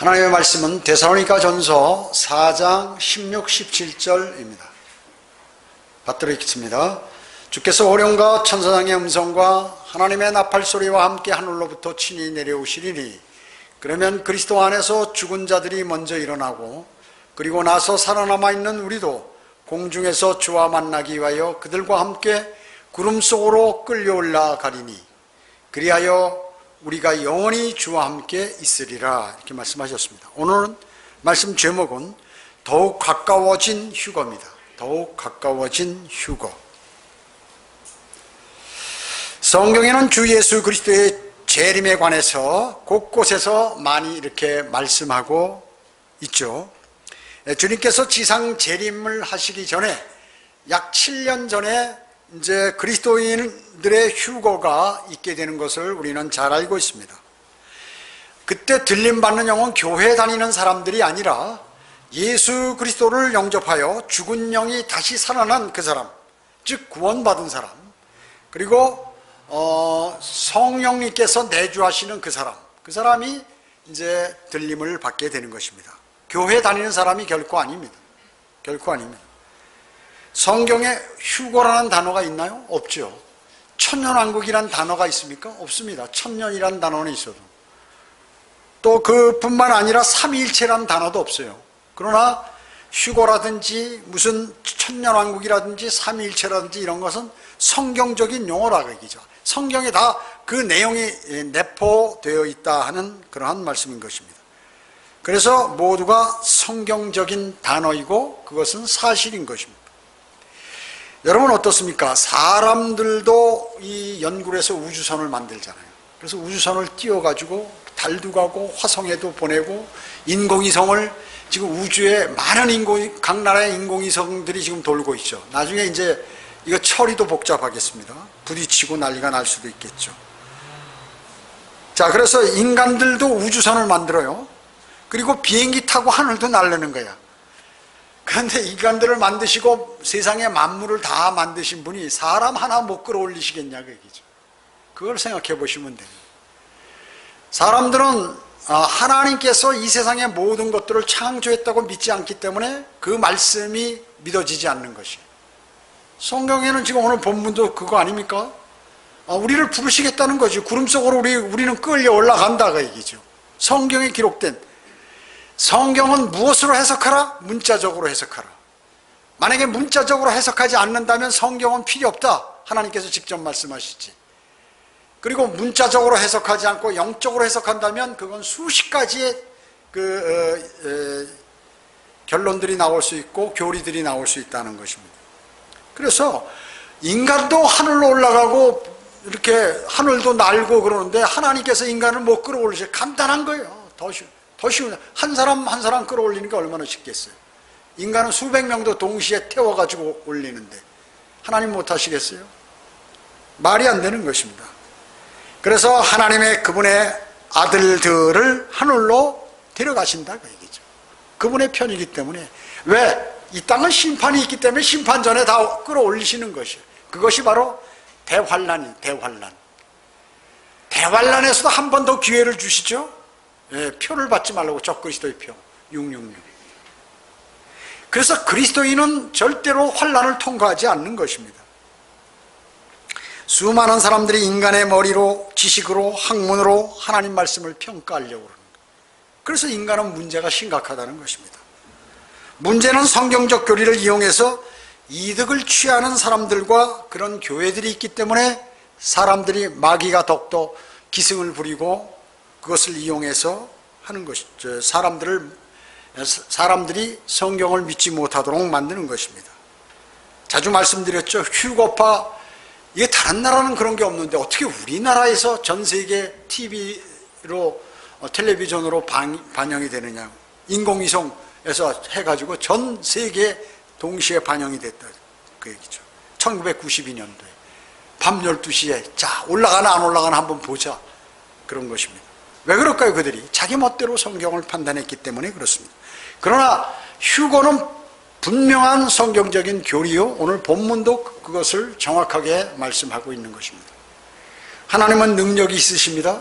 하나님의 말씀은 데살로니가전서 4장 16, 17절입니다. 받들어 읽겠습니다. 주께서 오령과 천사장의 음성과 하나님의 나팔소리와 함께 하늘로부터 친히 내려오시리니 그러면 그리스도 안에서 죽은 자들이 먼저 일어나고 그리고 나서 살아남아 있는 우리도 공중에서 주와 만나기 위하여 그들과 함께 구름 속으로 끌려올라 가리니 그리하여 우리가 영원히 주와 함께 있으리라, 이렇게 말씀하셨습니다. 오늘은 말씀 제목은 더욱 가까워진 휴거입니다. 더욱 가까워진 휴거. 성경에는 주 예수 그리스도의 재림에 관해서 곳곳에서 많이 이렇게 말씀하고 있죠. 주님께서 지상 재림을 하시기 전에 약 7년 전에 이제 그리스도인들의 휴거가 있게 되는 것을 우리는 잘 알고 있습니다. 그때 들림받는 영은 교회 다니는 사람들이 아니라 예수 그리스도를 영접하여 죽은 영이 다시 살아난 그 사람, 즉 구원받은 사람, 그리고 성령님께서 내주하시는 그 사람이 이제 들림을 받게 되는 것입니다. 교회 다니는 사람이 결코 아닙니다. 결코 아닙니다. 성경에 휴거라는 단어가 있나요? 없죠. 천년왕국이라는 단어가 있습니까? 없습니다. 천년이라는 단어는 있어도. 또 그뿐만 아니라 삼위일체라는 단어도 없어요. 그러나 휴거라든지 무슨 천년왕국이라든지 삼위일체라든지 이런 것은 성경적인 용어라고 얘기죠. 성경에 다 그 내용이 내포되어 있다 하는 그러한 말씀인 것입니다. 그래서 모두가 성경적인 단어이고 그것은 사실인 것입니다. 여러분 어떻습니까? 사람들도 이 연구를 해서 우주선을 만들잖아요. 그래서 우주선을 띄워가지고 달도 가고 화성에도 보내고 인공위성을 지금 우주에 많은 각 나라의 인공위성들이 지금 돌고 있죠. 나중에 이제 이거 처리도 복잡하겠습니다. 부딪히고 난리가 날 수도 있겠죠. 자, 그래서 인간들도 우주선을 만들어요. 그리고 비행기 타고 하늘도 날르는 거야. 그런데 인간들을 만드시고 세상의 만물을 다 만드신 분이 사람 하나 못 끌어올리시겠냐 그 얘기죠. 그걸 생각해 보시면 됩니다. 사람들은 하나님께서 이 세상의 모든 것들을 창조했다고 믿지 않기 때문에 그 말씀이 믿어지지 않는 것이에요. 성경에는 지금 오늘 본문도 그거 아닙니까? 우리를 부르시겠다는 거죠. 구름 속으로 우리는 끌려 올라간다 그 얘기죠. 성경에 기록된, 성경은 무엇으로 해석하라? 문자적으로 해석하라. 만약에 문자적으로 해석하지 않는다면 성경은 필요 없다, 하나님께서 직접 말씀하시지. 그리고 문자적으로 해석하지 않고 영적으로 해석한다면 그건 수십 가지의 결론들이 나올 수 있고 교리들이 나올 수 있다는 것입니다. 그래서 인간도 하늘로 올라가고 이렇게 하늘도 날고 그러는데 하나님께서 인간을 못 끌어올리셔. 간단한 거예요. 더 쉬운. 한 사람 한 사람 끌어올리는 게 얼마나 쉽겠어요. 인간은 수백 명도 동시에 태워가지고 올리는데 하나님 못하시겠어요? 말이 안 되는 것입니다. 그래서 하나님의 그분의 아들들을 하늘로 데려가신다 그 얘기죠. 그분의 편이기 때문에. 왜? 이 땅은 심판이 있기 때문에 심판 전에 다 끌어올리시는 것이에요. 그것이 바로 대환란이에요. 대환란에서도 한 번 더 기회를 주시죠. 표를 받지 말라고, 적그리스도의 표 666. 그래서 그리스도인은 절대로 환란을 통과하지 않는 것입니다. 수많은 사람들이 인간의 머리로, 지식으로, 학문으로 하나님 말씀을 평가하려고 그러는 거예요. 그래서 인간은 문제가 심각하다는 것입니다. 문제는 성경적 교리를 이용해서 이득을 취하는 사람들과 그런 교회들이 있기 때문에 사람들이 마귀가 더욱더 기승을 부리고 그것을 이용해서 하는 것이죠. 사람들이 성경을 믿지 못하도록 만드는 것입니다. 자주 말씀드렸죠. 휴거파, 이게 다른 나라는 그런 게 없는데 어떻게 우리나라에서 전 세계 TV로, 텔레비전으로 반영이 되느냐. 인공위성에서 해가지고 전 세계에 동시에 반영이 됐다 그 얘기죠. 1992년도에 밤 12시에 자 올라가나 안 올라가나 한번 보자, 그런 것입니다. 왜 그럴까요? 그들이 자기 멋대로 성경을 판단했기 때문에 그렇습니다. 그러나 휴거는 분명한 성경적인 교리요, 오늘 본문도 그것을 정확하게 말씀하고 있는 것입니다. 하나님은 능력이 있으십니다.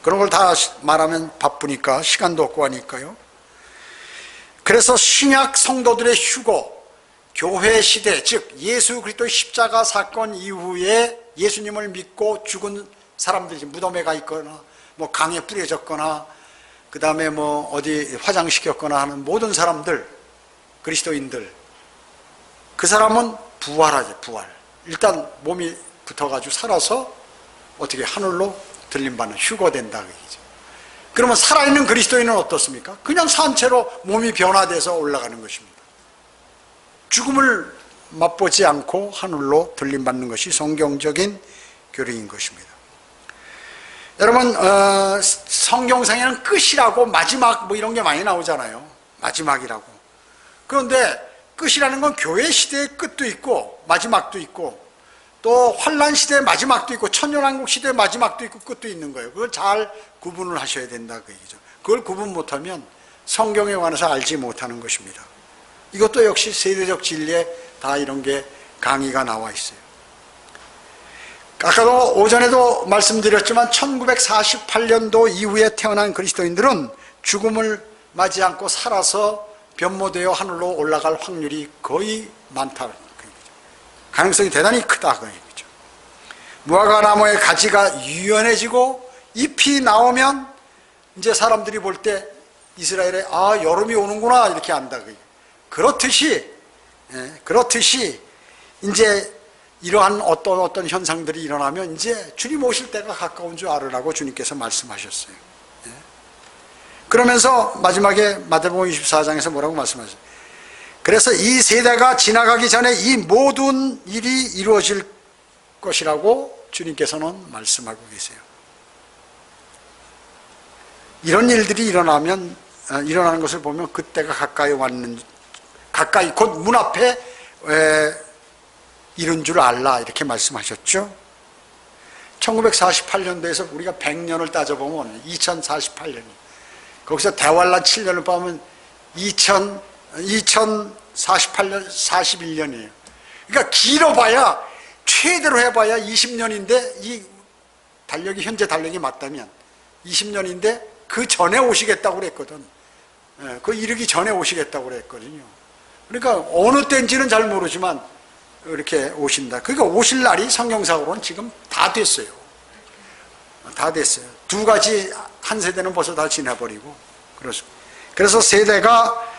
그런 걸 다 말하면 바쁘니까 시간도 없고 하니까요. 그래서 신약 성도들의 휴거, 교회 시대, 즉 예수 그리스도의 십자가 사건 이후에 예수님을 믿고 죽은 사람들이 무덤에 가 있거나 뭐 강에 뿌려졌거나 그 다음에 뭐 어디 화장시켰거나 하는 모든 사람들, 그리스도인들, 그 사람은 부활하지. 부활. 일단 몸이 붙어가지고 살아서 어떻게 하늘로 들림받는, 휴거된다 그 얘기죠. 그러면 살아있는 그리스도인은 어떻습니까? 그냥 산 채로 몸이 변화돼서 올라가는 것입니다. 죽음을 맛보지 않고 하늘로 들림받는 것이 성경적인 교리인 것입니다. 여러분, 성경상에는 끝이라고 마지막 뭐 이런 게 많이 나오잖아요. 마지막이라고. 그런데 끝이라는 건 교회 시대의 끝도 있고 마지막도 있고 또 환란 시대의 마지막도 있고 천년왕국 시대의 마지막도 있고 끝도 있는 거예요. 그걸 잘 구분을 하셔야 된다 그 얘기죠. 그걸 구분 못하면 성경에 관해서 알지 못하는 것입니다. 이것도 역시 세대적 진리에 다 이런 게 강의가 나와 있어요. 아까도 오전에도 말씀드렸지만 1948년도 이후에 태어난 그리스도인들은 죽음을 맞지 않고 살아서 변모되어 하늘로 올라갈 확률이 거의 많다. 가능성이 대단히 크다. 그 얘기죠. 무화과나무의 가지가 유연해지고 잎이 나오면 이제 사람들이 볼 때 이스라엘에 여름이 오는구나 이렇게 안다. 그렇듯이 이제 이러한 어떤 현상들이 일어나면 이제 주님 오실 때가 가까운 줄 알으라고 주님께서 말씀하셨어요. 그러면서 마지막에 마태복음 24장에서 뭐라고 말씀하셨어요? 그래서 이 세대가 지나가기 전에 이 모든 일이 이루어질 것이라고 주님께서는 말씀하고 계세요. 이런 일들이 일어나는 것을 보면 그때가 가까이 곧 문 앞에 이른 줄 알라 이렇게 말씀하셨죠. 1948년도에서 우리가 100년을 따져보면 2048년, 거기서 대환란 7년을 빼면 2048년 41년이에요. 그러니까 길어봐야 최대로 해봐야 20년인데 이 현재 달력이 맞다면 20년인데 그 전에 오시겠다고 그랬거든. 그 이르기 전에 오시겠다고 그랬거든요. 그러니까 어느 때인지는 잘 모르지만 이렇게 오신다. 그러니까 오실 날이 성경상으로는 지금 다 됐어요. 다 됐어요. 두 가지, 한 세대는 벌써 다 지나버리고. 그래서 세대가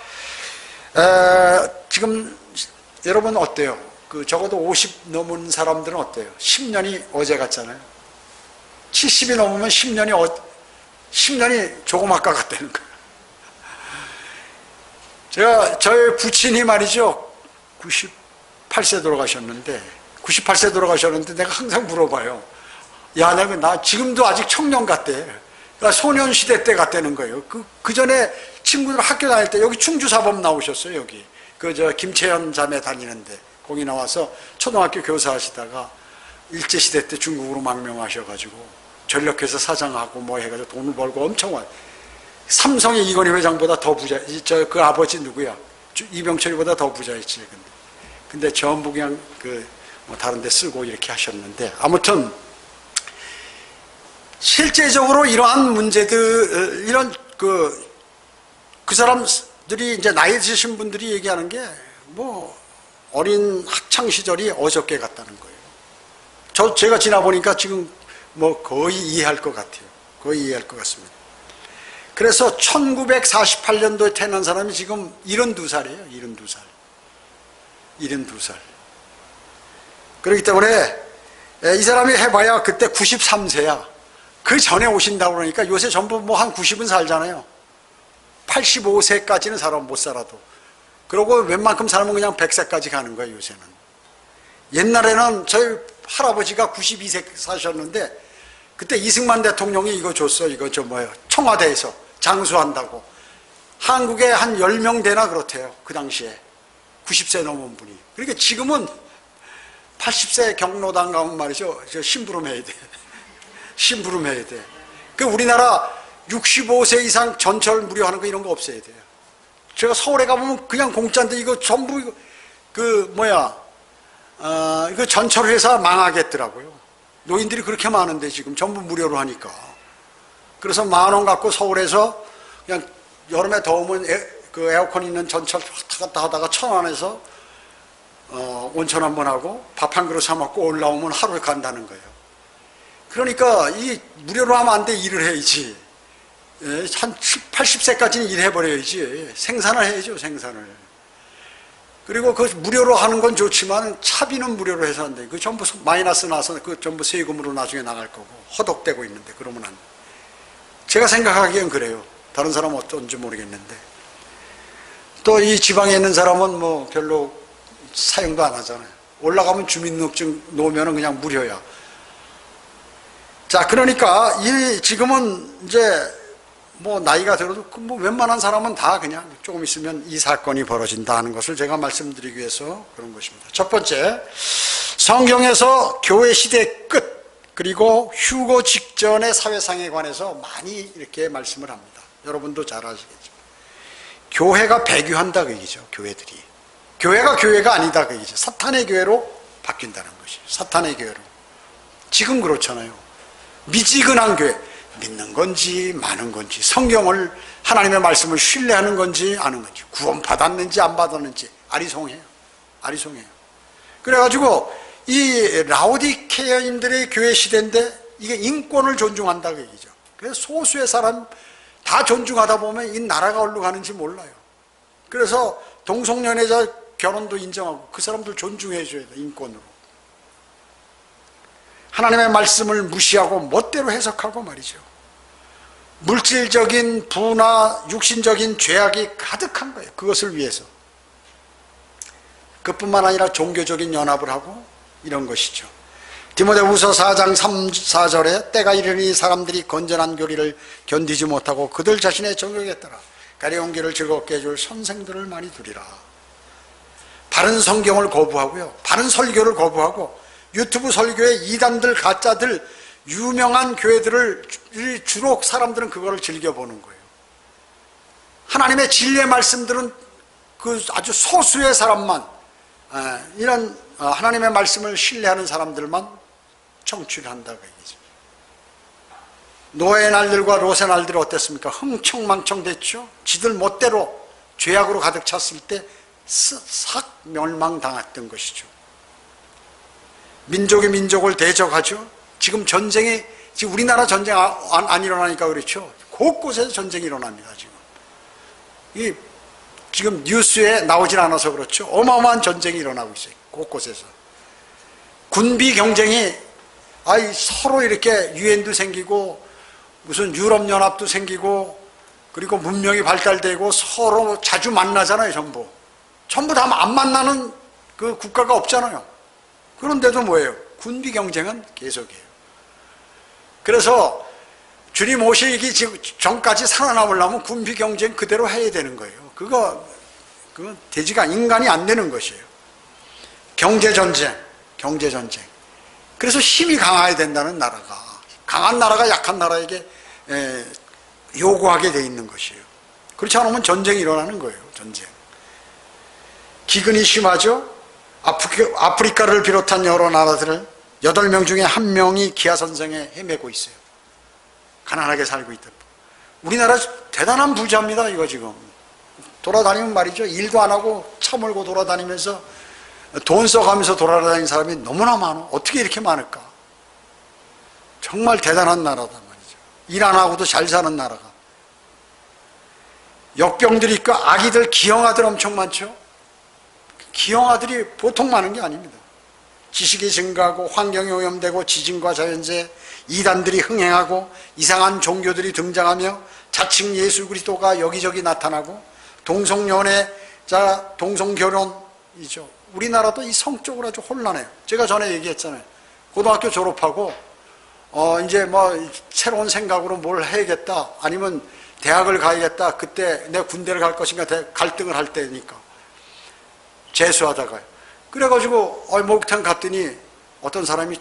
지금 여러분 어때요? 적어도 50 넘은 사람들은 어때요? 10년이 어제 같잖아요. 70이 넘으면 10년이 조금 아까 같다는 거예요. 저희 부친이 말이죠. 98세 돌아가셨는데 내가 항상 물어봐요. 야, 나 지금도 아직 청년 같대. 그러니까 소년시대 때 같다는 거예요. 그 전에 친구들 학교 다닐 때 여기 충주사범 나오셨어요. 여기. 김채연 자매 다니는데 거기 나와서 초등학교 교사 하시다가 일제시대 때 중국으로 망명하셔가지고 전력회사 사장하고 뭐 해가지고 돈을 벌고 엄청 와요. 삼성의 이건희 회장보다 더 부자, 그 아버지 누구야? 이병철이보다 더 부자였지. 근데 전부 그냥 뭐 다른 데 쓰고 이렇게 하셨는데, 아무튼, 실제적으로 이러한 문제들, 그 사람들이 이제 나이 드신 분들이 얘기하는 게, 뭐, 어린 학창시절이 어저께 같다는 거예요. 제가 지나보니까 지금 뭐 거의 이해할 것 같아요. 거의 이해할 것 같습니다. 그래서 1948년도에 태어난 사람이 지금 72살이에요. 72살. 그렇기 때문에 이 사람이 해봐야 그때 93세야. 그 전에 오신다고 그러니까 요새 전부 뭐 한 90은 살잖아요. 85세까지는 못 살아도. 그러고 웬만큼 살면 그냥 100세까지 가는 거예요, 요새는. 옛날에는 저희 할아버지가 92세 사셨는데 그때 이승만 대통령이 이거 줬어. 청와대에서 장수한다고. 한국에 한 10명 되나 그렇대요. 그 당시에. 90세 넘은 분이. 그러니까 지금은 80세 경로당 가면 말이죠. 심부름해야 돼. 심부름해야 돼. 우리나라 65세 이상 전철 무료하는 거 이런 거 없애야 돼요. 제가 서울에 가보면 그냥 공짜인데 이거 전부 이거 전철 회사 망하겠더라고요. 노인들이 그렇게 많은데 지금 전부 무료로 하니까. 그래서 10,000원 갖고 서울에서 그냥 여름에 더우면 그 에어컨 있는 전철 왔다 갔다 하다가 1,000원에서 온천 한번 하고 밥 한 그릇 사 먹고 올라오면 하루에 간다는 거예요. 그러니까 이 무료로 하면 안 돼. 일을 해야지. 한 80세까지는 일해버려야지. 생산을 해야죠, 생산을. 그리고 그 무료로 하는 건 좋지만 차비는 무료로 해서 안 돼. 그 전부 마이너스 나서 그 전부 세금으로 나중에 나갈 거고 허덕대고 있는데 그러면 안 돼. 제가 생각하기엔 그래요. 다른 사람은 어떤지 모르겠는데. 또 이 지방에 있는 사람은 뭐 별로 사용도 안 하잖아요. 올라가면 주민등록증 놓으면 그냥 무료야. 자, 그러니까 지금은 이제 뭐 나이가 들어도 뭐 웬만한 사람은 다 그냥 조금 있으면 이 사건이 벌어진다 하는 것을 제가 말씀드리기 위해서 그런 것입니다. 첫 번째, 성경에서 교회 시대 끝 그리고 휴거 직전의 사회상에 관해서 많이 이렇게 말씀을 합니다. 여러분도 잘 아시겠죠. 교회가 배교한다 그 얘기죠. 교회들이. 교회가 교회가 아니다 그 얘기죠. 사탄의 교회로 바뀐다는 것이죠. 사탄의 교회로. 지금 그렇잖아요. 미지근한 교회. 믿는 건지 마는 건지, 성경을, 하나님의 말씀을 신뢰하는 건지 아는 건지, 구원 받았는지 안 받았는지 아리송해요. 아리송해요. 그래가지고 이 라오디케아인들의 교회 시대인데 이게 인권을 존중한다 그 얘기죠. 그래서 소수의 사람 다 존중하다 보면 이 나라가 어디로 가는지 몰라요. 그래서 동성연애자 결혼도 인정하고 그 사람들 존중해 줘야 돼, 인권으로. 하나님의 말씀을 무시하고 멋대로 해석하고 말이죠. 물질적인 부나 육신적인 죄악이 가득한 거예요. 그것을 위해서. 그뿐만 아니라 종교적인 연합을 하고 이런 것이죠. 디모데후서 4장 3, 4절에 때가 이르니 사람들이 건전한 교리를 견디지 못하고 그들 자신의 정욕에 따라 가려운 길을 즐겁게 해줄 선생들을 많이 두리라. 바른 성경을 거부하고요, 바른 설교를 거부하고 유튜브 설교에 이단들, 가짜들, 유명한 교회들을 주로 사람들은 그거를 즐겨보는 거예요. 하나님의 진리의 말씀들은 그 아주 소수의 사람만, 이런 하나님의 말씀을 신뢰하는 사람들만 청취를 한다고 얘기죠. 노아의 날들과 롯의 날들이 어땠습니까? 흥청망청 됐죠. 지들 멋대로 죄악으로 가득 찼을 때 싹 멸망당했던 것이죠. 민족이 민족을 대적하죠. 지금 전쟁이, 지금 우리나라 전쟁 안 일어나니까 그렇죠. 곳곳에서 전쟁이 일어납니다. 지금 뉴스에 나오질 않아서 그렇죠. 어마어마한 전쟁이 일어나고 있어요. 곳곳에서. 군비 경쟁이, 서로 이렇게 유엔도 생기고 무슨 유럽연합도 생기고 그리고 문명이 발달되고 서로 자주 만나잖아요. 전부 다 안 만나는 그 국가가 없잖아요. 그런데도 뭐예요? 군비 경쟁은 계속이에요. 그래서 주님 오시기 전까지 살아남으려면 군비 경쟁 그대로 해야 되는 거예요. 그건 되지가, 인간이 안 되는 것이에요. 경제전쟁. 그래서 힘이 강해야 된다는 나라가, 강한 나라가 약한 나라에게 요구하게 돼 있는 것이에요. 그렇지 않으면 전쟁이 일어나는 거예요. 전쟁. 기근이 심하죠. 아프리카를 비롯한 여러 나라들을 8명 중에 1명이 기아선생에 헤매고 있어요. 가난하게 살고 있다. 우리나라 대단한 부자입니다. 이거 지금 돌아다니면 말이죠, 일도 안 하고 차 몰고 돌아다니면서 돈 써가면서 돌아다니는 사람이 너무나 많아. 어떻게 이렇게 많을까? 정말 대단한 나라다 말이죠. 일 안 하고도 잘 사는 나라가. 역병들이 있고 아기들, 기형아들 엄청 많죠. 기형아들이 보통 많은 게 아닙니다. 지식이 증가하고 환경이 오염되고 지진과 자연재해, 이단들이 흥행하고 이상한 종교들이 등장하며 자칭 예수 그리스도가 여기저기 나타나고 동성연애자, 동성결혼이죠. 우리나라도 이 성적으로 아주 혼란해요. 제가 전에 얘기했잖아요. 고등학교 졸업하고 이제 뭐 새로운 생각으로 뭘 해야겠다, 아니면 대학을 가야겠다, 그때 내 군대를 갈 것인가 갈등을 할 때니까 재수하다가요. 그래가지고 목욕탕 갔더니 어떤 사람이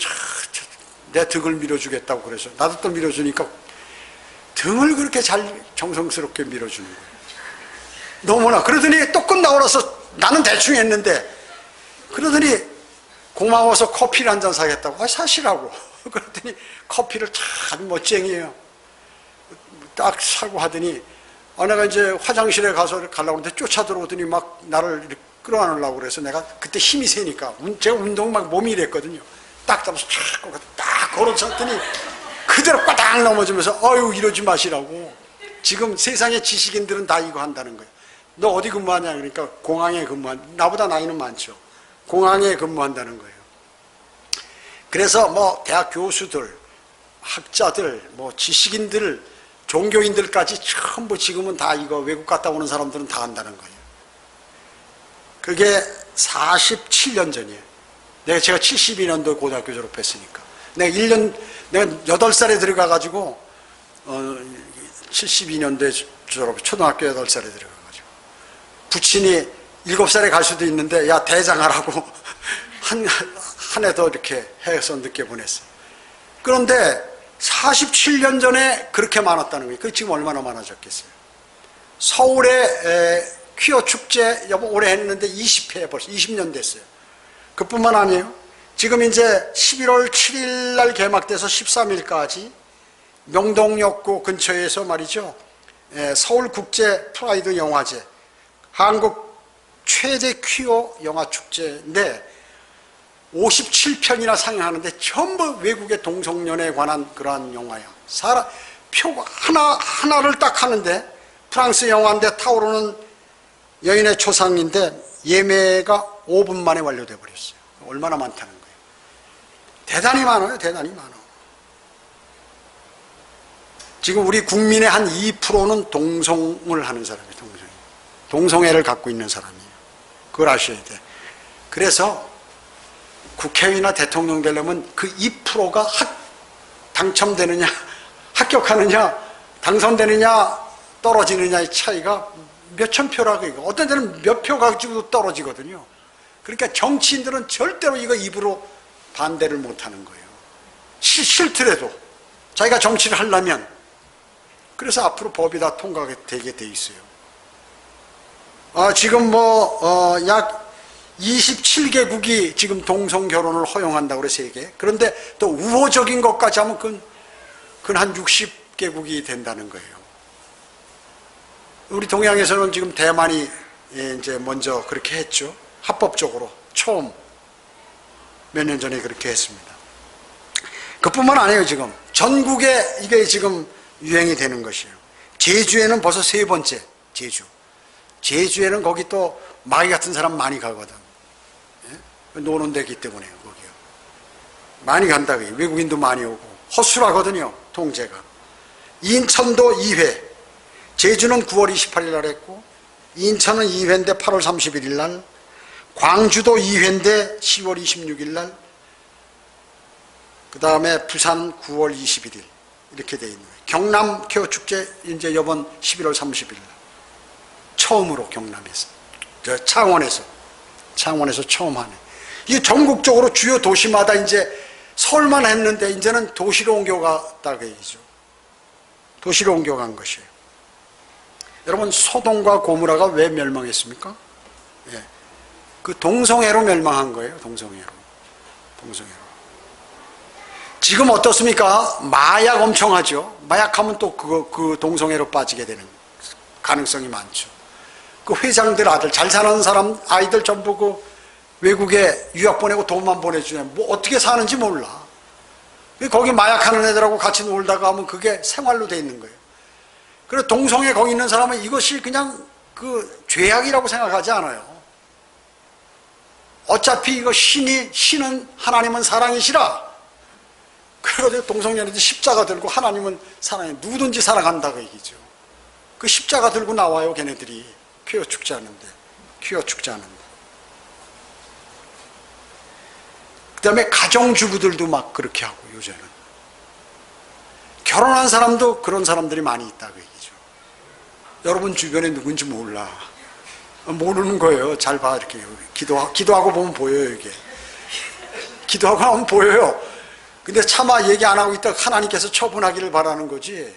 내 등을 밀어주겠다고 그래서 나도 또 밀어주니까 등을 그렇게 잘 정성스럽게 밀어주는 거예요. 너무나. 그러더니 또 끝나고 나서 나는 대충 했는데, 그러더니 고마워서 커피를 한 잔 사겠다고. 사시라고. 그랬더니 커피를 참 멋쟁이에요. 딱 사고 하더니 내가 이제 화장실에 가서 가려고 하는데 쫓아 들어오더니 막 나를 이렇게 끌어안으려고 그래서 내가 그때 힘이 세니까 제가 운동 막 몸이 이랬거든요. 딱 잡아서 딱 걸어쳤더니 그대로 빠닥 넘어지면서 어휴 이러지 마시라고. 지금 세상의 지식인들은 다 이거 한다는 거예요. 너 어디 근무하냐 그러니까 공항에 나보다 나이는 많죠. 공항에 근무한다는 거예요. 그래서 뭐 대학 교수들, 학자들, 뭐 지식인들, 종교인들까지 전부 지금은 다 이거 외국 갔다 오는 사람들은 다 한다는 거예요. 그게 47년 전이에요. 제가 72년도 고등학교 졸업했으니까. 내가 8살에 들어가가지고, 72년도에 초등학교 8살에 들어가가지고. 부친이 7살에 갈 수도 있는데, 야, 대장하라고 한 해 더 이렇게 해서 늦게 보냈어요. 그런데 47년 전에 그렇게 많았다는 거예요. 그게 지금 얼마나 많아졌겠어요. 서울에 퀴어 축제 올해 했는데 20회 벌써 20년 됐어요. 그뿐만 아니에요. 지금 이제 11월 7일 날 개막돼서 13일까지 명동역구 근처에서 말이죠. 서울국제 프라이드 영화제, 한국 최대 퀴어 영화 축제인데 57편이나 상영하는데 전부 외국의 동성연애에 관한 그러한 영화야. 표 하나를 딱 하는데 프랑스 영화인데 타오르는 여인의 초상인데 예매가 5분 만에 완료돼 버렸어요. 얼마나 많다는 거예요. 대단히 많아요. 대단히 많아. 지금 우리 국민의 한 2%는 동성을 하는 사람이에요. 동성애를 갖고 있는 사람이에요. 그걸 아셔야 돼. 그래서 국회의원이나 대통령 되려면 그 2%가 당첨되느냐, 합격하느냐, 당선되느냐, 떨어지느냐의 차이가 몇천 표라고 이거. 어떤 데는 몇 표 가지고도 떨어지거든요. 그러니까 정치인들은 절대로 이거 입으로 반대를 못 하는 거예요. 싫더라도 자기가 정치를 하려면. 그래서 앞으로 법이 다 통과되게 돼 있어요. 지금 약 27개국이 지금 동성 결혼을 허용한다고 그래, 세계. 그런데 또 우호적인 것까지 하면 그건 한 60개국이 된다는 거예요. 우리 동양에서는 지금 대만이 이제 먼저 그렇게 했죠. 합법적으로 처음 몇 년 전에 그렇게 했습니다. 그뿐만 아니에요. 지금 전국에 이게 지금 유행이 되는 것이에요. 제주에는 벌써 3번째. 제주에는 거기 또 마귀 같은 사람 많이 가거든. 노는 데기 때문에 거기요. 많이 간다. 외국인도 많이 오고 허술하거든요. 통제가. 인천도 2회. 제주는 9월 28일 날 했고 인천은 2회인데 8월 31일 날, 광주도 2회인데 10월 26일 날, 그 다음에 부산 9월 21일 이렇게 돼 있는 거예요. 경남 퀴어 축제 이제 이번 11월 30일 날 처음으로 경남에서, 창원에서 처음 하네. 이게 전국적으로 주요 도시마다 이제 서울만 했는데 이제는 도시로 옮겨갔다 그 얘기죠. 도시로 옮겨간 것이에요. 여러분, 소돔과 고모라가 왜 멸망했습니까? 예. 그 동성애로 멸망한 거예요. 동성애로. 지금 어떻습니까? 마약 엄청 하죠. 마약하면 또 그 동성애로 빠지게 되는 가능성이 많죠. 그 회장들 아들, 잘 사는 사람 아이들 전부 그 외국에 유학 보내고 돈만 보내주냐. 뭐 어떻게 사는지 몰라. 거기 마약하는 애들하고 같이 놀다가 하면 그게 생활로 돼 있는 거예요. 그래서 동성애 거기 있는 사람은 이것이 그냥 그 죄악이라고 생각하지 않아요. 어차피 이거 신은 하나님은 사랑이시라. 그래가지고 동성연애들 십자가 들고 하나님은 사랑해. 누구든지 사랑한다 그 얘기죠. 그 십자가 들고 나와요. 걔네들이 퀴어 축제 하는데. 그 다음에 가정주부들도 막 그렇게 하고 요새는. 결혼한 사람도 그런 사람들이 많이 있다 그 얘기죠. 여러분 주변에 누군지 몰라. 모르는 거예요. 잘 봐. 이렇게 기도하고 보면 보여요. 이게 기도하고 나면 보여요. 근데 차마 얘기 안 하고 있다가 하나님께서 처분하기를 바라는 거지.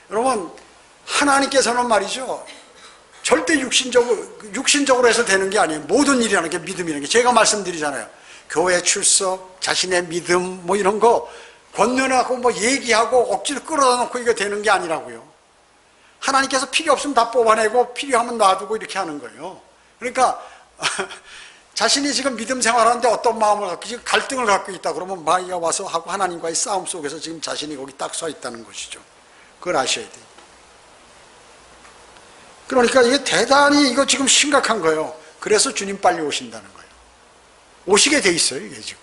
여러분, 하나님께서는 말이죠, 절대 육신적으로 해서 되는 게 아니에요. 모든 일이라는 게 믿음이라는 게. 제가 말씀드리잖아요. 교회 출석, 자신의 믿음 뭐 이런 거 권면하고 뭐 얘기하고 억지로 끌어다 놓고 이거 되는 게 아니라고요. 하나님께서 필요 없으면 다 뽑아내고 필요하면 놔두고 이렇게 하는 거예요. 그러니까 자신이 지금 믿음 생활하는데 어떤 마음을 갖고 지금 갈등을 갖고 있다 그러면 마귀가 와서 하고 하나님과의 싸움 속에서 지금 자신이 거기 딱 서 있다는 것이죠. 그걸 아셔야 돼요. 그러니까 이게 대단히 이거 지금 심각한 거예요. 그래서 주님 빨리 오신다는 거예요. 오시게 돼 있어요, 이게 지금.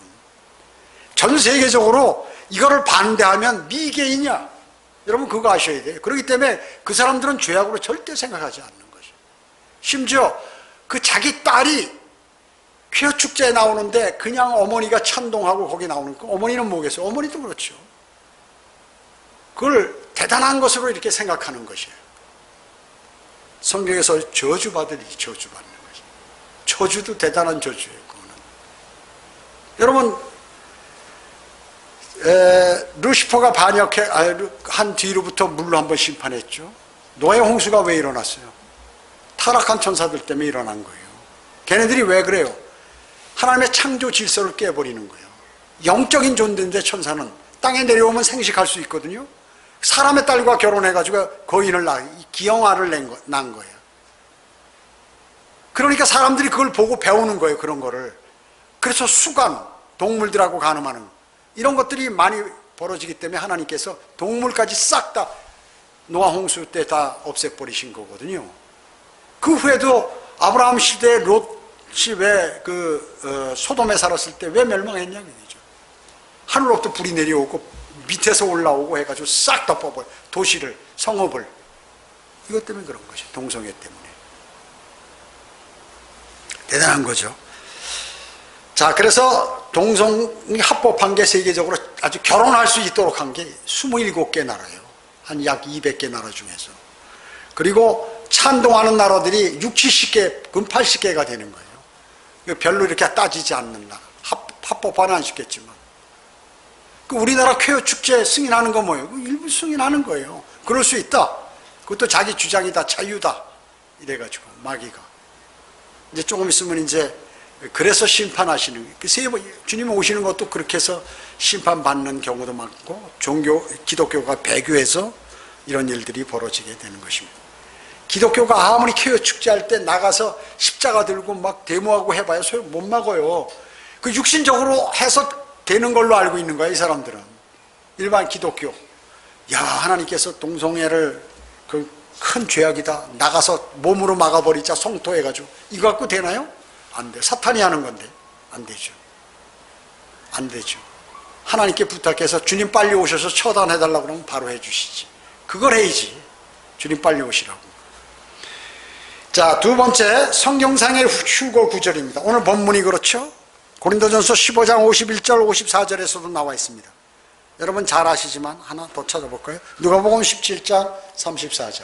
전 세계적으로 이거를 반대하면 미개이냐? 여러분 그거 아셔야 돼요. 그렇기 때문에 그 사람들은 죄악으로 절대 생각하지 않는 것이죠. 심지어 그 자기 딸이 쾌어 축제에 나오는데 그냥 어머니가 찬동하고 거기 나오는 거, 어머니는 뭐겠어요? 어머니도 그렇죠. 그걸 대단한 것으로 이렇게 생각하는 것이에요. 성경에서 저주받으니 저주받는 것이에요. 저주도 대단한 저주예요. 그거는. 여러분 루시퍼가 반역한 뒤로부터 물로 한번 심판했죠. 노예 홍수가 왜 일어났어요? 타락한 천사들 때문에 일어난 거예요. 걔네들이 왜 그래요? 하나님의 창조 질서를 깨버리는 거예요. 영적인 존재인데 천사는 땅에 내려오면 생식할 수 있거든요. 사람의 딸과 결혼해가지고 거인을 기영아를 낳은 거예요. 그러니까 사람들이 그걸 보고 배우는 거예요. 그런 거를. 그래서 수간, 동물들하고 간음하는 거. 이런 것들이 많이 벌어지기 때문에 하나님께서 동물까지 싹 다 노아 홍수 때 다 없애버리신 거거든요. 그 후에도 아브라함 시대에 롯이 왜 소돔에 살았을 때 왜 멸망했냐 이거죠. 하늘로부터 불이 내려오고 밑에서 올라오고 해가지고 싹 덮어버려. 도시를, 성읍을. 이것 때문에 그런 것이 동성애 때문에. 대단한 거죠. 자, 그래서 동성이 합법한 게 세계적으로 아주 결혼할 수 있도록 한 게 27개 나라예요. 한 약 200개 나라 중에서. 그리고 찬동하는 나라들이 60, 70개, 근 80개가 되는 거예요. 별로 이렇게 따지지 않는 나라. 합법화는 안 시켰지만. 우리나라 쾌어 축제 승인하는 거 뭐예요? 일부 승인하는 거예요. 그럴 수 있다. 그것도 자기 주장이다, 자유다. 이래가지고, 마귀가. 이제 조금 있으면 이제 그래서 심판하시는 거예요. 주님 오시는 것도 그렇게 해서 심판받는 경우도 많고 기독교가 배교해서 이런 일들이 벌어지게 되는 것입니다. 기독교가 아무리 쾌어 축제할 때 나가서 십자가 들고 막 데모하고 해봐야 소용 못 막아요. 그 육신적으로 해서 되는 걸로 알고 있는 거야, 이 사람들은. 일반 기독교. 야, 하나님께서 동성애를 큰 죄악이다. 나가서 몸으로 막아버리자, 성토해가지고. 이거 갖고 되나요? 안 돼요. 사탄이 하는 건데. 안 되죠. 안 되죠. 하나님께 부탁해서 주님 빨리 오셔서 처단해달라고 그러면 바로 해주시지. 그걸 해야지. 주님 빨리 오시라고. 자, 두 번째, 성경상의 휴거 구절입니다. 오늘 본문이 그렇죠? 고린도전서 15장 51절 54절에서도 나와 있습니다. 여러분 잘 아시지만 하나 더 찾아볼까요? 누가복음 17장 34절.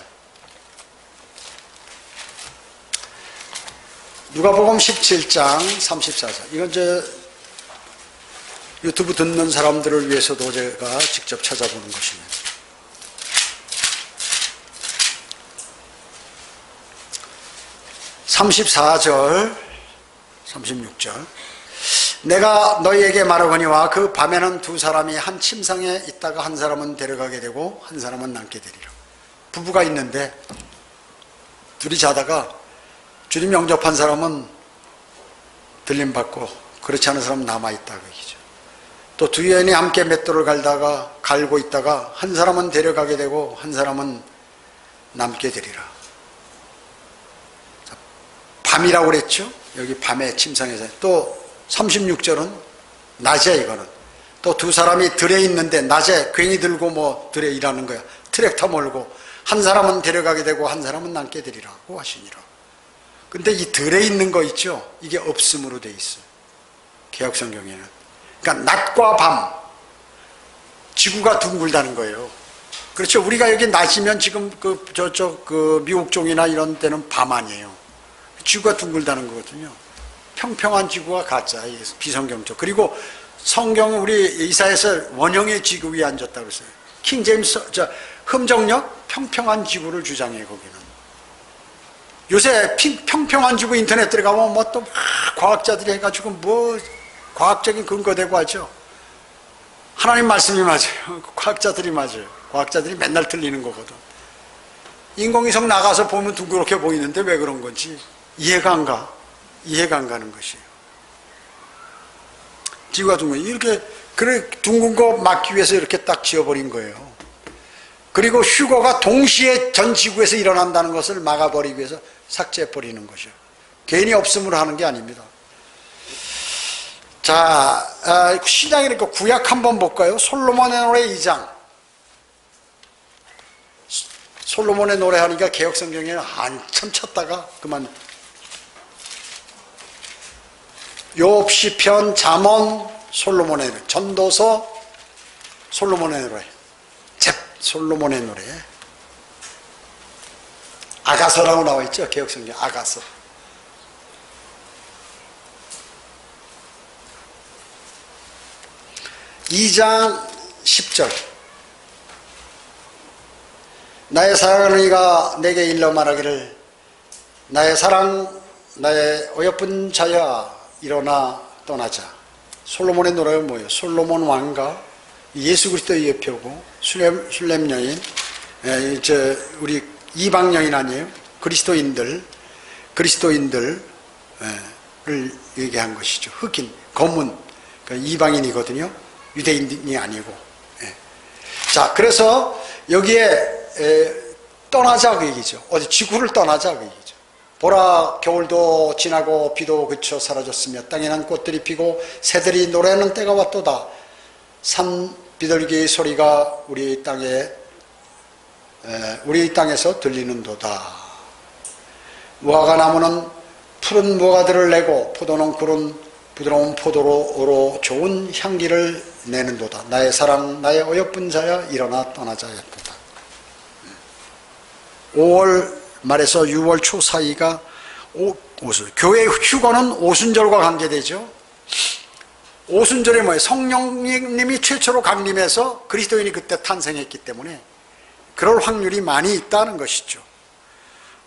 누가복음 17장 34절. 이건 유튜브 듣는 사람들을 위해서도 제가 직접 찾아보는 것입니다. 34절, 36절. 내가 너희에게 말하거니와 그 밤에는 두 사람이 한 침상에 있다가 한 사람은 데려가게 되고 한 사람은 남게 되리라. 부부가 있는데 둘이 자다가 주님 영접한 사람은 들림받고 그렇지 않은 사람은 남아있다 그 얘기죠. 또 두 여인이 함께 맷돌을 갈고 있다가 한 사람은 데려가게 되고 한 사람은 남게 되리라. 밤이라고 그랬죠. 여기 밤에 침상에서. 또 36절은 낮에, 이거는 또 두 사람이 들에 있는데 낮에 괜히 들고 뭐 들에 일하는 거야. 트랙터 몰고 한 사람은 데려가게 되고 한 사람은 남게 되리라고 하시니라. 근데 이 들에 있는 거 있죠, 이게 없음으로 돼 있어요, 개역성경에는. 그러니까 낮과 밤, 지구가 둥글다는 거예요. 그렇죠. 우리가 여기 낮이면 지금 미국 쪽이나 이런 데는 밤 아니에요. 지구가 둥글다는 거거든요. 평평한 지구가 가짜, 비성경적. 그리고 성경은 우리 이사야서 원형의 지구 위에 앉았다고 했어요. 킹 제임스, 흠정력 평평한 지구를 주장해요, 거기는. 요새 평평한 지구 인터넷 들어가면 뭐 또 과학자들이 해가지고 뭐 과학적인 근거 대고 하죠. 하나님 말씀이 맞아요. 과학자들이 맞아요. 과학자들이 맨날 틀리는 거거든. 인공위성 나가서 보면 둥그렇게 보이는데 왜 그런 건지 이해가 안 가. 이해가 안 가는 것이에요. 지구가 둥근, 이렇게, 그래, 둥근 거 막기 위해서 이렇게 딱 지어버린 거예요. 그리고 휴거가 동시에 전 지구에서 일어난다는 것을 막아버리기 위해서 삭제해버리는 것이요. 괜히 없음으로 하는 게 아닙니다. 자, 신약이니까 구약 한번 볼까요? 솔로몬의 노래 2장. 솔로몬의 노래 하니까 개혁성경에는 한참 찾다가 그만. 욥, 시편, 잠언, 솔로몬의 노래, 전도서, 솔로몬의 노래, 솔로몬의 노래. 아가서라고 나와 있죠, 개혁성경 아가서. (2장 10절) 나의 사랑하는 이가 내게 일러 말하기를 나의 사랑 나의 어여쁜 자야 일어나 떠나자. 솔로몬의 노래가 뭐예요? 솔로몬 왕과 예수 그리스도의 예표고 술렘 여인, 우리 이방 여인 아니에요? 그리스도인들을 얘기한 것이죠. 흑인, 검은, 그러니까 이방인이거든요. 유대인이 아니고. 자, 그래서 여기에 떠나자 그 얘기죠. 어디 지구를 떠나자 그 얘기죠. 보라, 겨울도 지나고 비도 그쳐 사라졌으며 땅에 난 꽃들이 피고 새들이 노래하는 때가 왔도다. 산 비둘기의 소리가 우리 땅에서 들리는도다. 무화과 나무는 푸른 무화과들을 내고 포도는 부드러운 포도로 좋은 향기를 내는도다. 나의 사랑 나의 어여쁜 자야 일어나 떠나자 했도다. 5월 말에서 6월 초 사이가 교회 휴거는 오순절과 관계되죠. 오순절이 뭐예요? 성령님이 최초로 강림해서 그리스도인이 그때 탄생했기 때문에 그럴 확률이 많이 있다는 것이죠.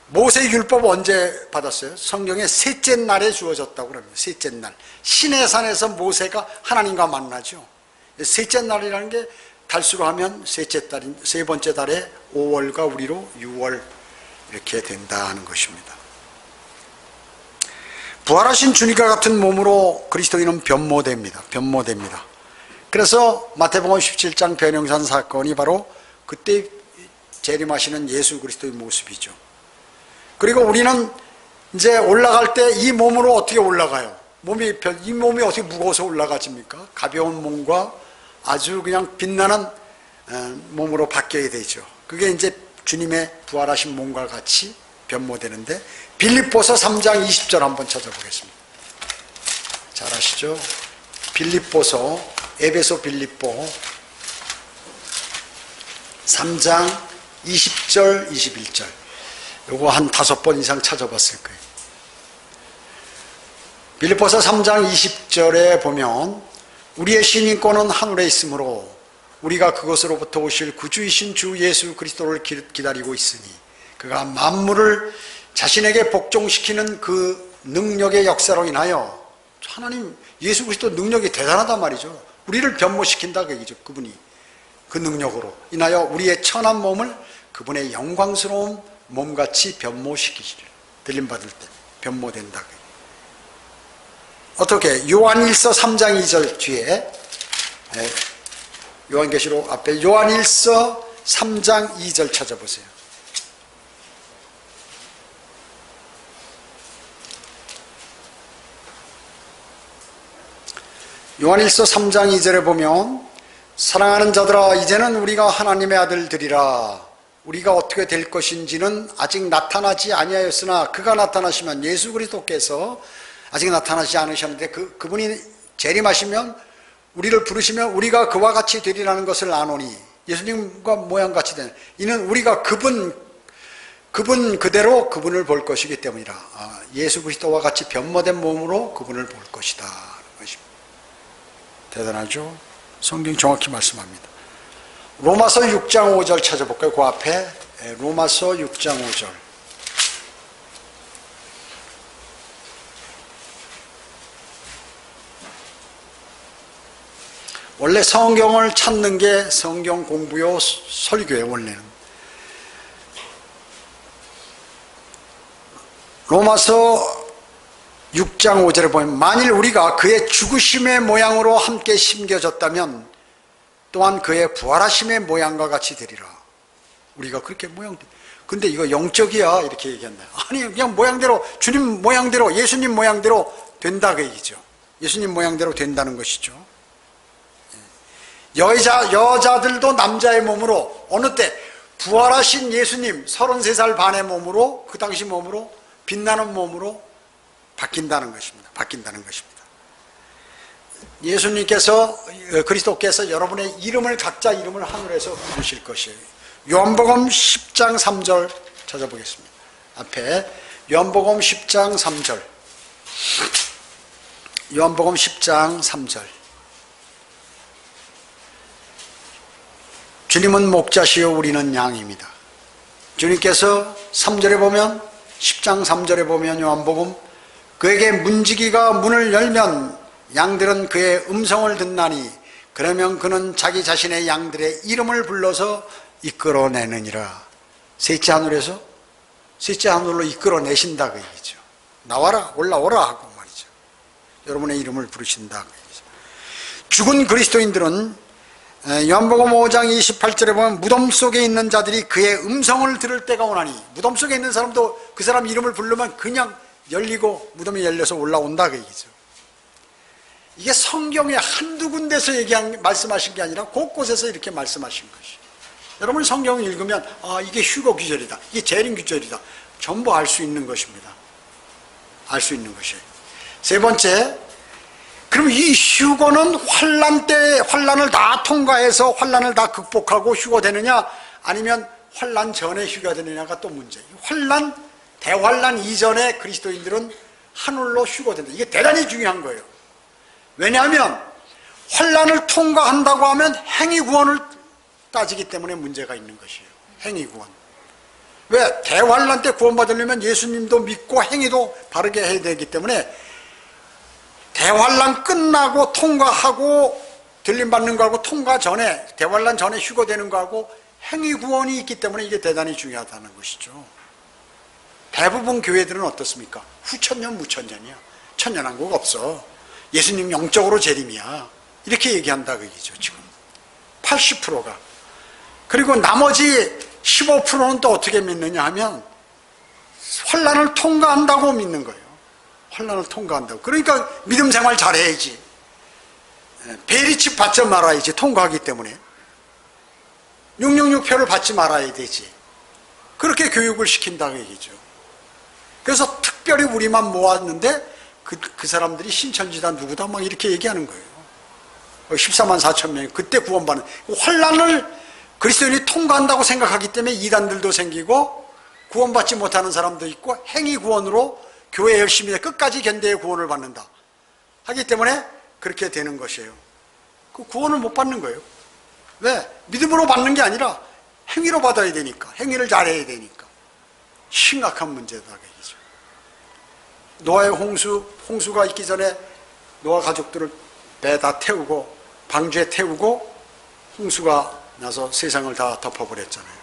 모세 율법 언제 받았어요? 성경의 셋째 날에 주어졌다고 그럽니다. 셋째 날. 시내산에서 모세가 하나님과 만나죠. 셋째 날이라는 게 달수로 하면 셋째 달인, 세 번째 달에 5월과 우리로 6월 이렇게 된다는 것입니다. 부활하신 주님과 같은 몸으로 그리스도인은 변모됩니다. 그래서 마태복음 17장 변형산 사건이 바로 그때 재림하시는 예수 그리스도의 모습이죠. 그리고 우리는 이제 올라갈 때 이 몸으로 어떻게 올라가요? 이 몸이 어떻게 무거워서 올라가집니까? 가벼운 몸과 아주 그냥 빛나는 몸으로 바뀌어야 되죠. 그게 이제 주님의 부활하신 몸과 같이 변모되는데, 빌립보서 3장 20절 한번 찾아보겠습니다. 잘 아시죠? 빌립보서, 에베소 빌립보 3장 20절 21절, 요거 한 5번 이상 찾아봤을 거예요. 빌립보서 3장 20절에 보면 우리의 신인권은 하늘에 있으므로 우리가 그것으로부터 오실 구주이신 주 예수 그리스도를 기다리고 있으니 그가 만물을 자신에게 복종시키는 그 능력의 역사로 인하여, 하나님 예수 그리스도 능력이 대단하단 말이죠. 우리를 변모시킨다 그 얘기죠. 그분이 그 능력으로 인하여 우리의 천한 몸을 그분의 영광스러운 몸같이 변모시키시리라. 들림받을 때 변모된다. 어떻게? 요한일서 3장 2절 뒤에, 요한계시록 앞에 요한일서 3장 2절 찾아보세요. 요한일서 3장 2절에 보면 사랑하는 자들아 이제는 우리가 하나님의 아들들이라. 우리가 어떻게 될 것인지는 아직 나타나지 아니하였으나 그가 나타나시면, 예수 그리스도께서 아직 나타나지 않으셨는데 그분이 재림하시면, 우리를 부르시면 우리가 그와 같이 되리라는 것을 아노니, 예수님과 모양같이 되는, 이는 우리가 그분 그대로 그분을 볼 것이기 때문이라. 예수 그리스도와 같이 변모된 몸으로 그분을 볼 것이다. 대단하죠? 성경이 정확히 말씀합니다. 로마서 6장 5절 찾아볼까요? 그 앞에 로마서 6장 5절. 원래 성경을 찾는 게 성경 공부요 설교예요. 원래는 로마서 6장 5절에 보면 만일 우리가 그의 죽으심의 모양으로 함께 심겨졌다면 또한 그의 부활하심의 모양과 같이 되리라. 우리가 그렇게 근데 이거 영적이야 이렇게 얘기했나요? 아니 그냥 모양대로 주님 모양대로 예수님 모양대로 된다 그 얘기죠. 예수님 모양대로 된다는 것이죠. 여자들도 남자의 몸으로 어느 때 부활하신 예수님 33살 반의 몸으로 그 당시 몸으로 빛나는 몸으로 바뀐다는 것입니다. 예수님께서 그리스도께서 여러분의 이름을 각자 이름을 하늘에서 부르실 것이에요. 요한복음 10장 3절 찾아보겠습니다. 앞에 요한복음 10장 3절 요한복음 10장 3절 주님은 목자시요 우리는 양입니다. 주님께서 3절에 보면 10장 3절에 보면 요한복음 그에게 문지기가 문을 열면 양들은 그의 음성을 듣나니 그러면 그는 자기 자신의 양들의 이름을 불러서 이끌어내느니라. 셋째 하늘에서 셋째 하늘로 이끌어내신다 그 얘기죠. 나와라 올라오라 하고 말이죠. 여러분의 이름을 부르신다 그 얘기죠. 죽은 그리스도인들은 요한복음 5장 28절에 보면 무덤 속에 있는 자들이 그의 음성을 들을 때가 오나니 무덤 속에 있는 사람도 그 사람 이름을 부르면 그냥 열리고 무덤이 열려서 올라온다 그 얘기죠. 이게 성경에 한두 군데서 말씀하신 게 아니라 곳곳에서 이렇게 말씀하신 것이. 여러분 성경을 읽으면 이게 휴거 규절이다, 이게 재림 규절이다, 전부 알 수 있는 것입니다. 알 수 있는 것이에요. 세 번째, 그럼 이 휴거는 환란 때 환란을 다 통과해서 환란을 다 극복하고 휴거되느냐 아니면 환란 전에 휴거되느냐가 또 문제예요. 대환란 이전에 그리스도인들은 하늘로 휴거된다. 이게 대단히 중요한 거예요. 왜냐하면 환란을 통과한다고 하면 행위구원을 따지기 때문에 문제가 있는 것이에요. 행위구원. 왜? 대환란 때 구원받으려면 예수님도 믿고 행위도 바르게 해야 되기 때문에 대환란 끝나고 통과하고 들림받는 거하고 통과 전에 대환란 전에 휴거되는 거하고 행위구원이 있기 때문에 이게 대단히 중요하다는 것이죠. 대부분 교회들은 어떻습니까? 후천년 무천년이야. 천년왕국 없어. 예수님 영적으로 재림이야. 이렇게 얘기한다 그 얘기죠. 지금 80%가. 그리고 나머지 15%는 또 어떻게 믿느냐 하면 환란을 통과한다고 믿는 거예요. 환란을 통과한다고. 그러니까 믿음 생활 잘해야지. 베리칩 받지 말아야지. 통과하기 때문에 666표를 받지 말아야 되지. 그렇게 교육을 시킨다 그 얘기죠. 그래서 특별히 우리만 모았는데 그 사람들이 신천지다 누구다 막 이렇게 얘기하는 거예요. 14만 4천 명이 그때 구원받는 환란을 그리스도인이 통과한다고 생각하기 때문에 이단들도 생기고 구원받지 못하는 사람도 있고 행위 구원으로 교회 열심히 해 끝까지 견뎌야 구원을 받는다 하기 때문에 그렇게 되는 것이에요. 그 구원을 못 받는 거예요. 왜? 믿음으로 받는 게 아니라 행위로 받아야 되니까, 행위를 잘해야 되니까. 심각한 문제다 그 얘기죠. 노아의 홍수가 있기 전에 노아 가족들을 배 다 태우고 방주에 태우고 홍수가 나서 세상을 다 덮어버렸잖아요.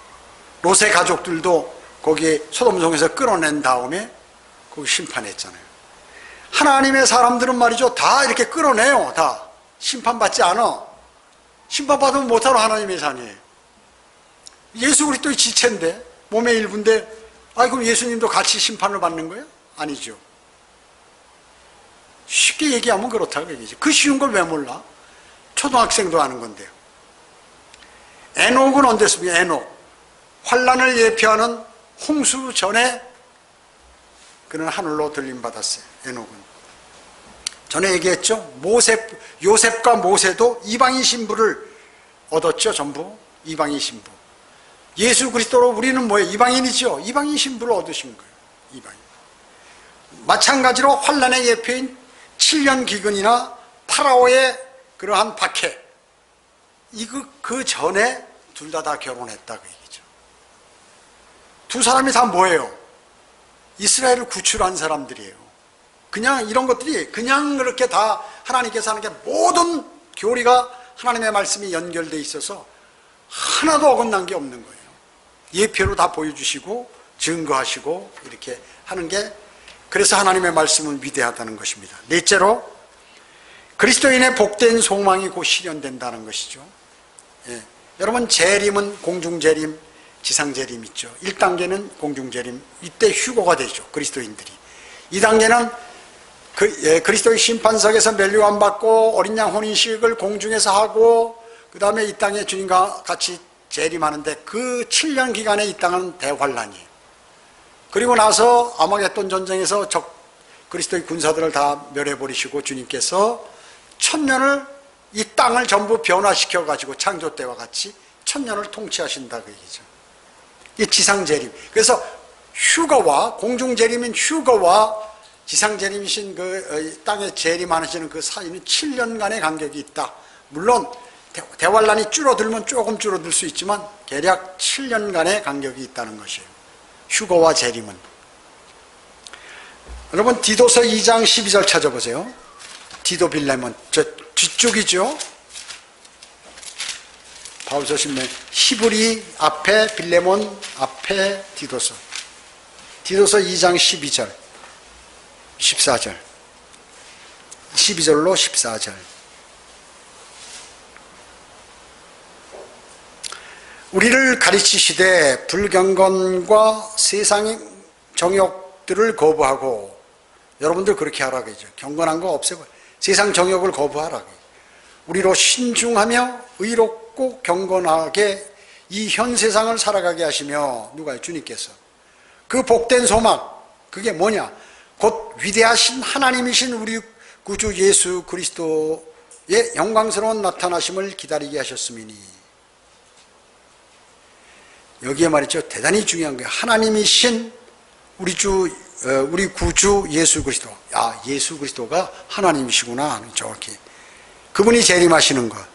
롯의 가족들도 거기 소돔성에서 끌어낸 다음에 거기 심판했잖아요. 하나님의 사람들은 말이죠, 다 이렇게 끌어내요. 다 심판받지 않아. 심판받으면 못하러 하나님의 산이에요. 예수 그리스도의 지체인데, 몸의 일부인데, 그럼 예수님도 같이 심판을 받는 거예요? 아니죠. 쉽게 얘기하면 그렇다고 얘기죠. 그 쉬운 걸 왜 몰라? 초등학생도 아는 건데요. 에녹은 언제습니까? 에녹. 환란을 예표하는 홍수 전에 그는 하늘로 들림받았어요. 에녹은. 전에 얘기했죠. 요셉과 모세도 이방인 신부를 얻었죠. 전부 이방인 신부. 예수 그리스도로 우리는 뭐예요? 이방인이죠. 이방인 신부를 얻으신 거예요. 이방인. 마찬가지로 환란의 예표인 7년 기근이나 파라오의 그러한 박해, 그 전에 둘 다 결혼했다 그 얘기죠. 두 사람이 다 뭐예요? 이스라엘을 구출한 사람들이에요. 그냥 이런 것들이 그냥 그렇게 다 하나님께서 하는 게 모든 교리가 하나님의 말씀이 연결되어 있어서 하나도 어긋난 게 없는 거예요. 예표로 다 보여주시고 증거하시고 이렇게 하는 게, 그래서 하나님의 말씀은 위대하다는 것입니다. 넷째로, 그리스도인의 복된 소망이 곧 실현된다는 것이죠. 예. 여러분, 재림은 공중재림, 지상재림 있죠. 1단계는 공중재림, 이때 휴거가 되죠, 그리스도인들이. 2단계는 그리스도의 심판석에서 면류관 받고 어린 양 혼인식을 공중에서 하고, 그 다음에 이 땅에 주님과 같이 재림하는데, 그 7년 기간에 이 땅은 대환란이에요. 그리고 나서 아마겟돈 전쟁에서 그리스도의 군사들을 다 멸해버리시고 주님께서 1000년을 이 땅을 전부 변화시켜가지고 창조 때와 같이 1000년을 통치하신다, 그 얘기죠. 이 지상재림. 그래서 휴거와, 공중재림인 휴거와 지상재림이신 그 땅에 재림하시는 그 사이는 7년간의 간격이 있다. 물론 대환란이 줄어들면 조금 줄어들 수 있지만 대략 7년간의 간격이 있다는 것이에요. 휴거와 재림은. 여러분, 디도서 2장 12절 찾아보세요. 디도 빌레몬, 저 뒤쪽이죠. 바울서 신문 히브리 앞에 빌레몬 앞에 디도서. 디도서 2장 12절 14절 12절로 14절. 우리를 가르치시되 불경건과 세상의 정욕들을 거부하고, 여러분들 그렇게 하라고 했죠. 경건한 거 없애버려. 세상 정욕을 거부하라고. 우리로 신중하며 의롭고 경건하게 이 현 세상을 살아가게 하시며, 누가요? 주님께서. 그 복된 소망, 그게 뭐냐? 곧 위대하신 하나님이신 우리 구주 예수 그리스도의 영광스러운 나타나심을 기다리게 하셨음이니. 여기에 말이죠, 대단히 중요한 거예요. 하나님이신 우리 구주 예수 그리스도. 야, 예수 그리스도가 하나님이시구나. 정확히 그분이 재림하시는 것.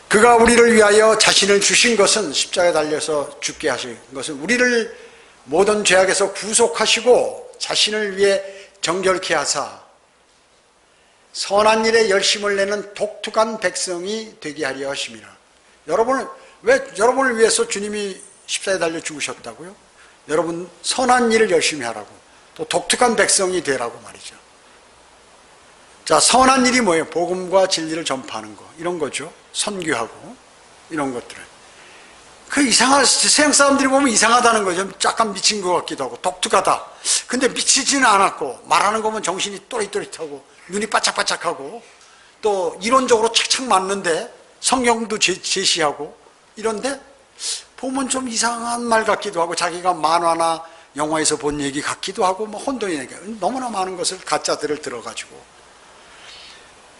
그가 우리를 위하여 자신을 주신 것은, 십자가에 달려서 죽게 하신 것은 우리를 모든 죄악에서 구속하시고 자신을 위해 정결케 하사 선한 일에 열심을 내는 독특한 백성이 되게 하려 하심이라. 여러분을 위해서 주님이 십자가에 달려 죽으셨다고요? 여러분 선한 일을 열심히 하라고, 또 독특한 백성이 되라고 말이죠. 자, 선한 일이 뭐예요? 복음과 진리를 전파하는 거, 이런 거죠. 선교하고 이런 것들을. 세상 사람들이 보면 이상하다는 거죠. 약간 미친 것 같기도 하고 독특하다. 근데 미치지는 않았고, 말하는 거 보면 정신이 또릿또릿하고 눈이 바짝바짝하고, 또 이론적으로 착착 맞는데 성경도 제시하고 이런데 보면 좀 이상한 말 같기도 하고, 자기가 만화나 영화에서 본 얘기 같기도 하고, 뭐 혼돈이 얘기, 너무나 많은 것을 가짜들을 들어가지고.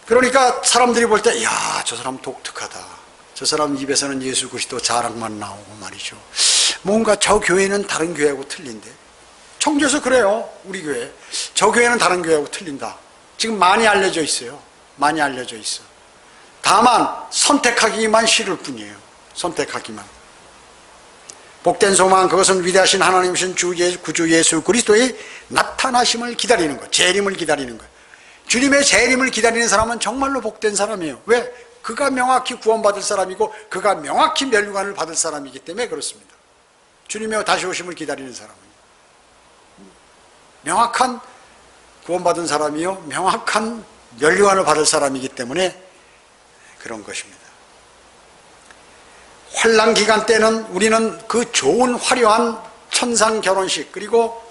그러니까 사람들이 볼 때, 야, 저 사람 독특하다. 저 사람 입에서는 예수 그리스도 자랑만 나오고 말이죠. 뭔가 저 교회는 다른 교회하고 틀린데. 청주에서 그래요, 우리 교회. 저 교회는 다른 교회하고 틀린다. 지금 많이 알려져 있어요. 많이 알려져 있어. 다만 선택하기만 싫을 뿐이에요. 선택하기만. 복된 소망, 그것은 위대하신 하나님이신 구주 예수 그리스도의 나타나심을 기다리는 것, 재림을 기다리는 것. 주님의 재림을 기다리는 사람은 정말로 복된 사람이에요. 왜? 그가 명확히 구원받을 사람이고 그가 명확히 멸류관을 받을 사람이기 때문에 그렇습니다. 주님의 다시 오심을 기다리는 사람은 명확한 구원받은 사람이요, 명확한 멸류관을 받을 사람이기 때문에 그런 것입니다. 환난 기간 때는 우리는 그 좋은 화려한 천상 결혼식, 그리고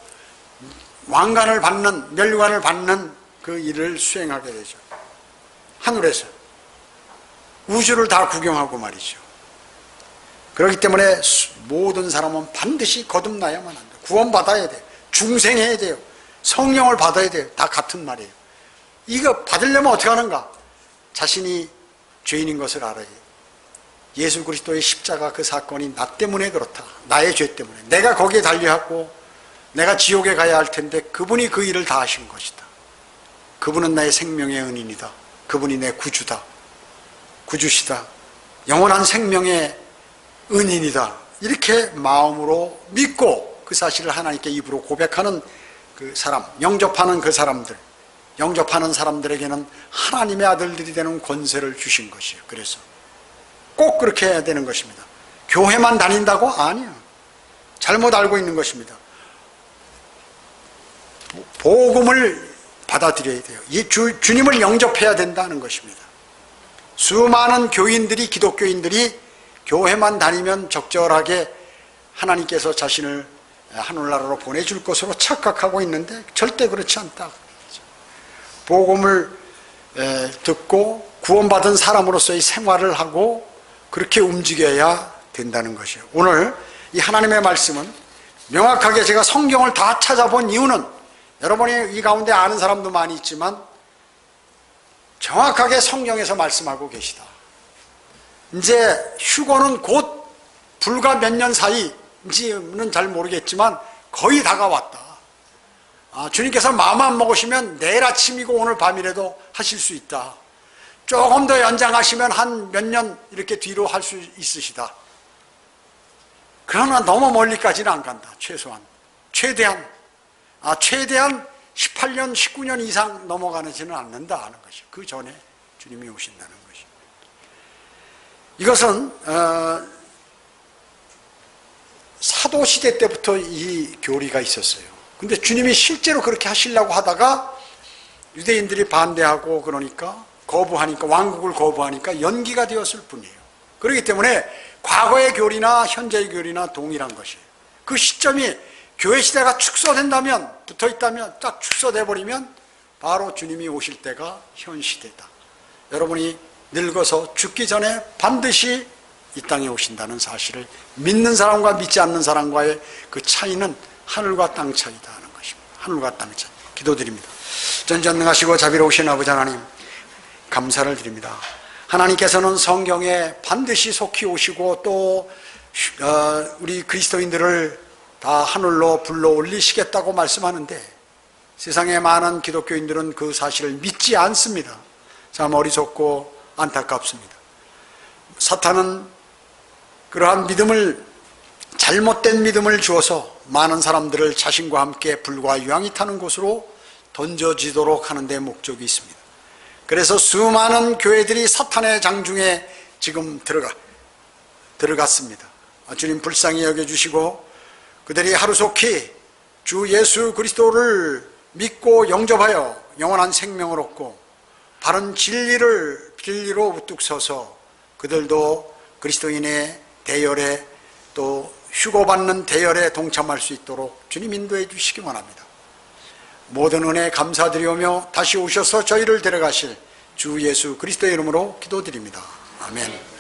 왕관을 받는, 멸류관을 받는 그 일을 수행하게 되죠. 하늘에서 우주를 다 구경하고 말이죠. 그렇기 때문에 모든 사람은 반드시 거듭나야만 한다. 구원받아야 돼요. 중생해야 돼요. 성령을 받아야 돼요. 다 같은 말이에요. 이거 받으려면 어떻게 하는가? 자신이 죄인인 것을 알아야 돼요. 예수 그리스도의 십자가 그 사건이 나 때문에 그렇다. 나의 죄 때문에. 내가 거기에 달려왔고 내가 지옥에 가야 할 텐데 그분이 그 일을 다 하신 것이다. 그분은 나의 생명의 은인이다. 그분이 내 구주다. 구주시다. 영원한 생명의 은인이다. 이렇게 마음으로 믿고 그 사실을 하나님께 입으로 고백하는 그 사람, 영접하는 그 사람들, 영접하는 사람들에게는 하나님의 아들들이 되는 권세를 주신 것이에요. 그래서 꼭 그렇게 해야 되는 것입니다. 교회만 다닌다고? 아니요. 잘못 알고 있는 것입니다. 복음을 받아들여야 돼요. 이 주님을 영접해야 된다는 것입니다. 수많은 교인들이, 기독교인들이 교회만 다니면 적절하게 하나님께서 자신을 하늘나라로 보내줄 것으로 착각하고 있는데 절대 그렇지 않다. 복음을 듣고 구원받은 사람으로서의 생활을 하고 그렇게 움직여야 된다는 것이에요. 오늘 이 하나님의 말씀은 명확하게 제가 성경을 다 찾아본 이유는 여러분이 이 가운데 아는 사람도 많이 있지만 정확하게 성경에서 말씀하고 계시다. 이제 휴거는 곧 불과 몇 년 사이인지는 잘 모르겠지만 거의 다가왔다. 주님께서 마음만 먹으시면 내일 아침이고 오늘 밤이라도 하실 수 있다. 조금 더 연장하시면 한 몇 년 이렇게 뒤로 할 수 있으시다. 그러나 너무 멀리까지는 안 간다. 최대한 18년, 19년 이상 넘어가지는 않는다 하는 것이죠. 그 전에 주님이 오신다는 것이죠. 이것은 사도시대 때부터 이 교리가 있었어요. 근데 주님이 실제로 그렇게 하시려고 하다가 유대인들이 반대하고 그러니까 거부하니까, 왕국을 거부하니까 연기가 되었을 뿐이에요. 그렇기 때문에 과거의 교리나 현재의 교리나 동일한 것이에요. 그 시점이 교회 시대가 축소된다면, 붙어있다면, 딱 축소돼 버리면 바로 주님이 오실 때가 현 시대다. 여러분이 늙어서 죽기 전에 반드시 이 땅에 오신다는 사실을 믿는 사람과 믿지 않는 사람과의 그 차이는 하늘과 땅 차이다 하는 것입니다. 하늘과 땅 차이. 기도드립니다. 전지전능하시고 자비로우신 아버지 하나님, 감사를 드립니다. 하나님께서는 성경에 반드시 속히 오시고 또 우리 그리스도인들을 다 하늘로 불러 올리시겠다고 말씀하는데 세상의 많은 기독교인들은 그 사실을 믿지 않습니다. 참 어리석고 안타깝습니다. 사탄은 그러한 믿음을, 잘못된 믿음을 주어서 많은 사람들을 자신과 함께 불과 유황이 타는 곳으로 던져지도록 하는 데 목적이 있습니다. 그래서 수많은 교회들이 사탄의 장중에 지금 들어갔습니다. 주님 불쌍히 여겨주시고 그들이 하루속히 주 예수 그리스도를 믿고 영접하여 영원한 생명을 얻고 바른 진리로 우뚝 서서 그들도 그리스도인의 대열에 또 휴거받는 대열에 동참할 수 있도록 주님 인도해 주시기 원합니다. 모든 은혜 감사드리오며 다시 오셔서 저희를 데려가실 주 예수 그리스도의 이름으로 기도드립니다. 아멘.